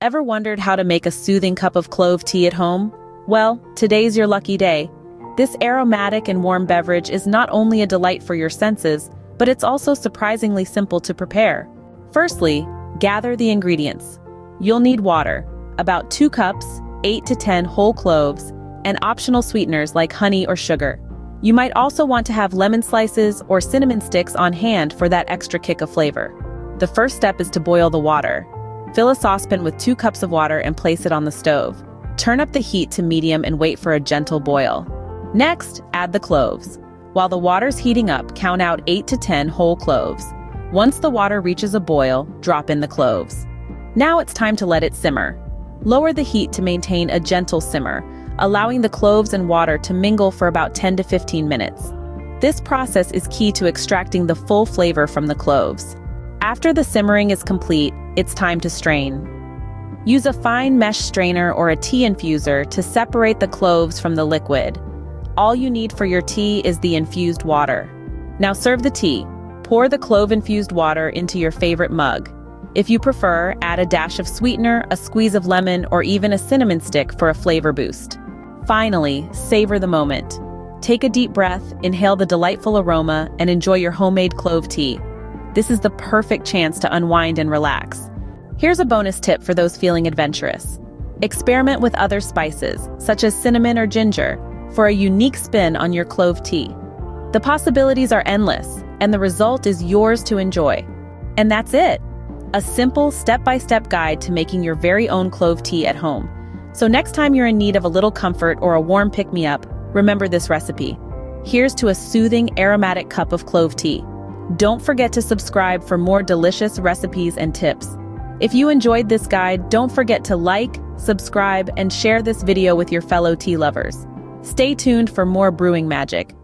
Ever wondered how to make a soothing cup of clove tea at home? Well, today's your lucky day. This aromatic and warm beverage is not only a delight for your senses, but it's also surprisingly simple to prepare. Firstly, gather the ingredients. You'll need water, about 2 cups, 8 to 10 whole cloves, and optional sweeteners like honey or sugar. You might also want to have lemon slices or cinnamon sticks on hand for that extra kick of flavor. The first step is to boil the water. Fill a saucepan with 2 cups of water and place it on the stove. Turn up the heat to medium and wait for a gentle boil. Next, add the cloves. While the water's heating up, count out 8 to 10 whole cloves. Once the water reaches a boil, drop in the cloves. Now it's time to let it simmer. Lower the heat to maintain a gentle simmer, allowing the cloves and water to mingle for about 10 to 15 minutes. This process is key to extracting the full flavor from the cloves. After the simmering is complete, it's time to strain. Use a fine mesh strainer or a tea infuser to separate the cloves from the liquid. All you need for your tea is the infused water. Now serve the tea. Pour the clove-infused water into your favorite mug. If you prefer, add a dash of sweetener, a squeeze of lemon, or even a cinnamon stick for a flavor boost. Finally, savor the moment. Take a deep breath, inhale the delightful aroma, and enjoy your homemade clove tea. This is the perfect chance to unwind and relax. Here's a bonus tip for those feeling adventurous. Experiment with other spices, such as cinnamon or ginger, for a unique spin on your clove tea. The possibilities are endless, and the result is yours to enjoy. And that's it. A simple step-by-step guide to making your very own clove tea at home. So next time you're in need of a little comfort or a warm pick-me-up, remember this recipe. Here's to a soothing, aromatic cup of clove tea. Don't forget to subscribe for more delicious recipes and tips. If you enjoyed this guide, don't forget to like, subscribe, and share this video with your fellow tea lovers. Stay tuned for more brewing magic.